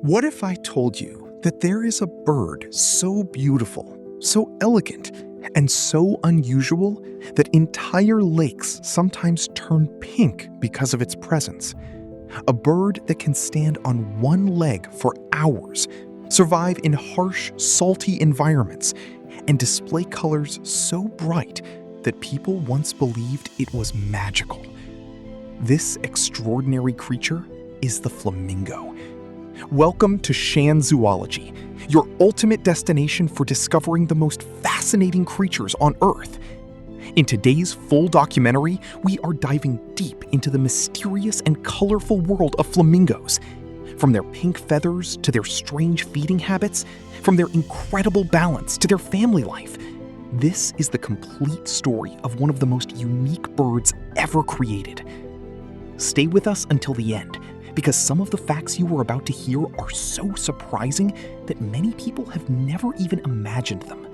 What if I told you that there is a bird so beautiful, so elegant, and so unusual that entire lakes sometimes turn pink because of its presence? A bird that can stand on one leg for hours, survive in harsh, salty environments, and display colors so bright that people once believed it was magical. This extraordinary creature is the flamingo. Welcome to Shan Zoology, your ultimate destination for discovering the most fascinating creatures on Earth. In today's full documentary, we are diving deep into the mysterious and colorful world of flamingos. From their pink feathers to their strange feeding habits, from their incredible balance to their family life. This is the complete story of one of the most unique birds ever created. Stay with us until the end, because some of the facts you are about to hear are so surprising that many people have never even imagined them.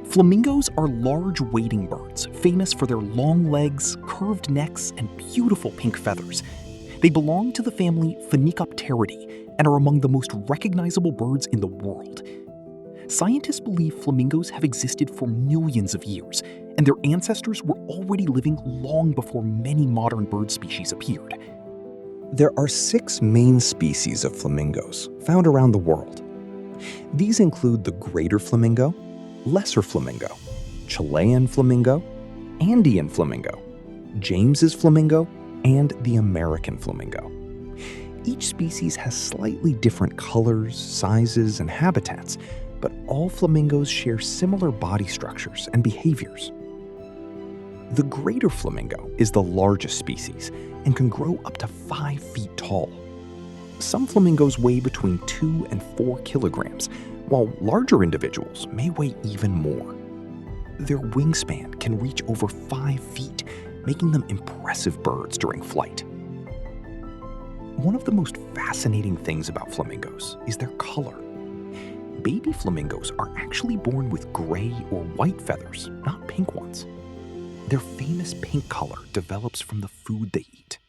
Flamingos are large wading birds, famous for their long legs, curved necks, and beautiful pink feathers. They belong to the family Phoenicopteridae and are among the most recognizable birds in the world. Scientists believe flamingos have existed for millions of years, and their ancestors were already living long before many modern bird species appeared. There are 6 main species of flamingos found around the world. These include the greater flamingo, lesser flamingo, Chilean flamingo, Andean flamingo, James's flamingo, and the American flamingo. Each species has slightly different colors, sizes, and habitats, but all flamingos share similar body structures and behaviors. The greater flamingo is the largest species and can grow up to 5 feet tall. Some flamingos weigh between 2 and 4 kilograms, while larger individuals may weigh even more. Their wingspan can reach over 5 feet, making them impressive birds during flight. One of the most fascinating things about flamingos is their color. Baby flamingos are actually born with gray or white feathers, not pink ones. Their famous pink color develops from the food they eat.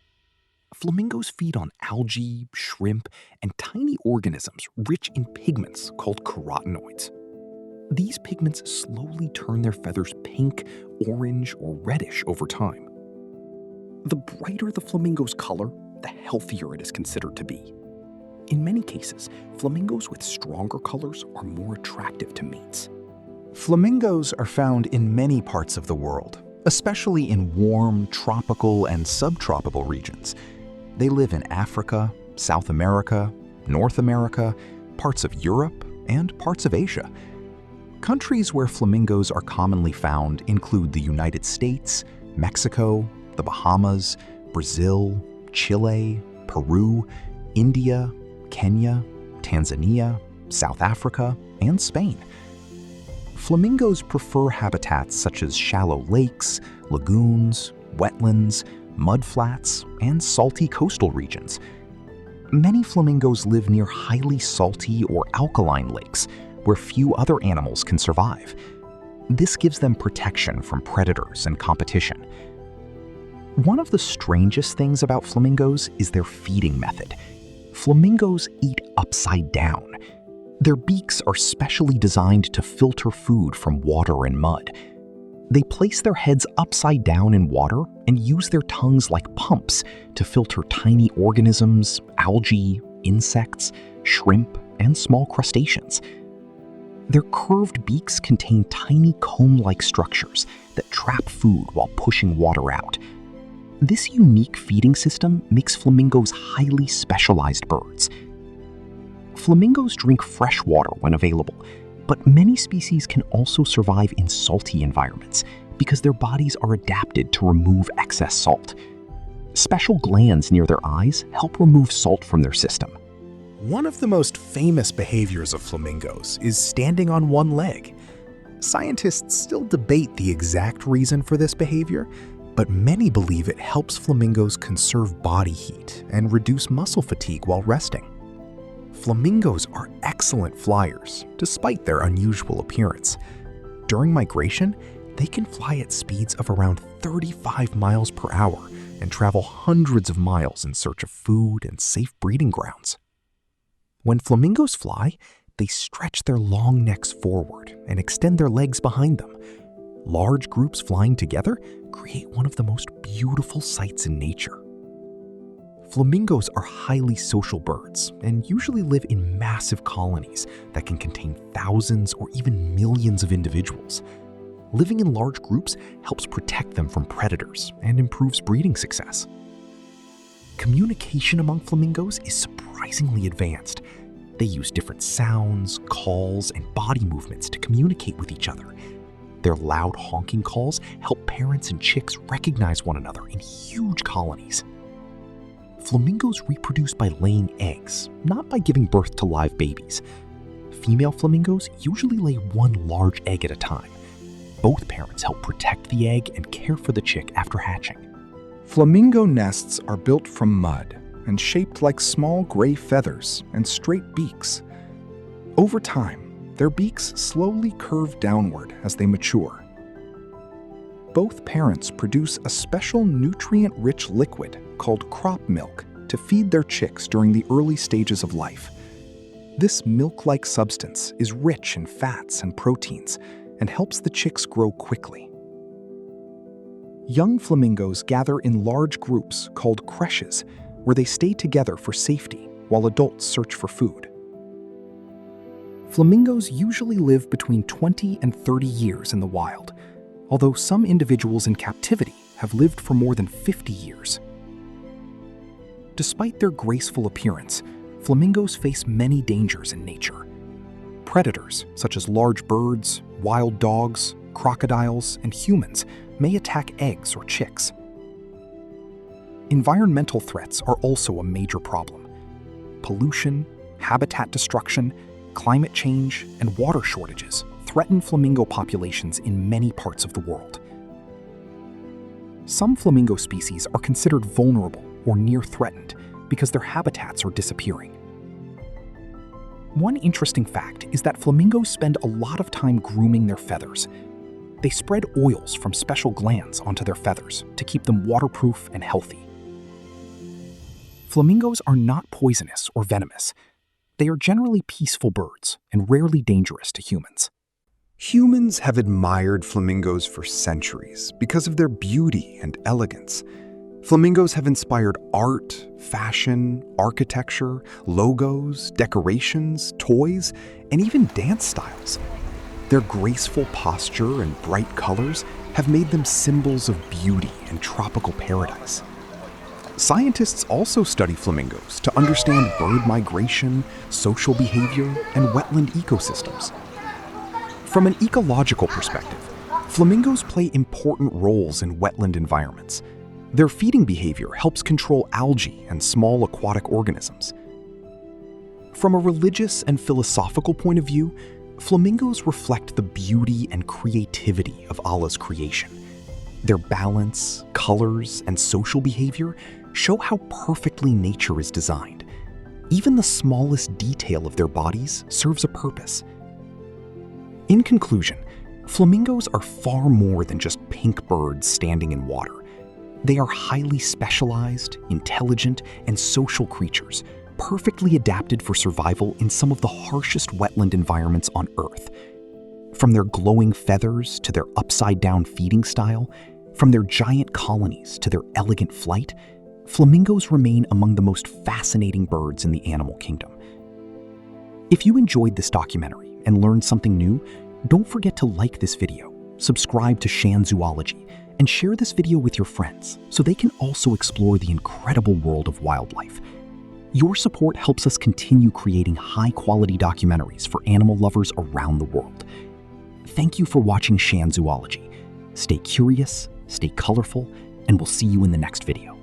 Flamingos feed on algae, shrimp, and tiny organisms rich in pigments called carotenoids. These pigments slowly turn their feathers pink, orange, or reddish over time. The brighter the flamingo's color, the healthier it is considered to be. In many cases, flamingos with stronger colors are more attractive to mates. Flamingos are found in many parts of the world, especially in warm, tropical, and subtropical regions. They live in Africa, South America, North America, parts of Europe, and parts of Asia. Countries where flamingos are commonly found include the United States, Mexico, the Bahamas, Brazil, Chile, Peru, India, Kenya, Tanzania, South Africa, and Spain. Flamingos prefer habitats such as shallow lakes, lagoons, wetlands, mudflats, and salty coastal regions. Many flamingos live near highly salty or alkaline lakes where few other animals can survive. This gives them protection from predators and competition. One of the strangest things about flamingos is their feeding method. Flamingos eat upside down. Their beaks are specially designed to filter food from water and mud. They place their heads upside down in water and use their tongues like pumps to filter tiny organisms, algae, insects, shrimp, and small crustaceans. Their curved beaks contain tiny comb-like structures that trap food while pushing water out. This unique feeding system makes flamingos highly specialized birds. Flamingos drink fresh water when available, but many species can also survive in salty environments because their bodies are adapted to remove excess salt. Special glands near their eyes help remove salt from their system. One of the most famous behaviors of flamingos is standing on one leg. Scientists still debate the exact reason for this behavior, but many believe it helps flamingos conserve body heat and reduce muscle fatigue while resting. Flamingos are excellent flyers, despite their unusual appearance. During migration, they can fly at speeds of around 35 miles per hour and travel hundreds of miles in search of food and safe breeding grounds. When flamingos fly, they stretch their long necks forward and extend their legs behind them. Large groups flying together create one of the most beautiful sights in nature. Flamingos are highly social birds and usually live in massive colonies that can contain thousands or even millions of individuals. Living in large groups helps protect them from predators and improves breeding success. Communication among flamingos is surprisingly advanced. They use different sounds, calls, and body movements to communicate with each other. Their loud honking calls help parents and chicks recognize one another in huge colonies. Flamingos reproduce by laying eggs, not by giving birth to live babies. Female flamingos usually lay one large egg at a time. Both parents help protect the egg and care for the chick after hatching. Flamingo nests are built from mud and shaped like small gray feathers and straight beaks. Over time, their beaks slowly curve downward as they mature. Both parents produce a special nutrient-rich liquid called crop milk to feed their chicks during the early stages of life. This milk-like substance is rich in fats and proteins and helps the chicks grow quickly. Young flamingos gather in large groups called creches, where they stay together for safety while adults search for food. Flamingos usually live between 20 and 30 years in the wild, although some individuals in captivity have lived for more than 50 years. Despite their graceful appearance, flamingos face many dangers in nature. Predators, such as large birds, wild dogs, crocodiles, and humans, may attack eggs or chicks. Environmental threats are also a major problem. Pollution, habitat destruction, climate change, and water shortages threaten flamingo populations in many parts of the world. Some flamingo species are considered vulnerable or near threatened because their habitats are disappearing. One interesting fact is that flamingos spend a lot of time grooming their feathers. They spread oils from special glands onto their feathers to keep them waterproof and healthy. Flamingos are not poisonous or venomous. They are generally peaceful birds and rarely dangerous to humans. Humans have admired flamingos for centuries because of their beauty and elegance. Flamingos have inspired art, fashion, architecture, logos, decorations, toys, and even dance styles. Their graceful posture and bright colors have made them symbols of beauty and tropical paradise. Scientists also study flamingos to understand bird migration, social behavior, and wetland ecosystems. From an ecological perspective, flamingos play important roles in wetland environments. Their feeding behavior helps control algae and small aquatic organisms. From a religious and philosophical point of view, flamingos reflect the beauty and creativity of Allah's creation. Their balance, colors, and social behavior show how perfectly nature is designed. Even the smallest detail of their bodies serves a purpose. In conclusion, flamingos are far more than just pink birds standing in water. They are highly specialized, intelligent, and social creatures, perfectly adapted for survival in some of the harshest wetland environments on Earth. From their glowing feathers to their upside-down feeding style, from their giant colonies to their elegant flight, flamingos remain among the most fascinating birds in the animal kingdom. If you enjoyed this documentary and learned something new, don't forget to like this video, subscribe to Shan Zoology, and share this video with your friends so they can also explore the incredible world of wildlife. Your support helps us continue creating high-quality documentaries for animal lovers around the world. Thank you for watching Shan Zoology. Stay curious, stay colorful, and we'll see you in the next video.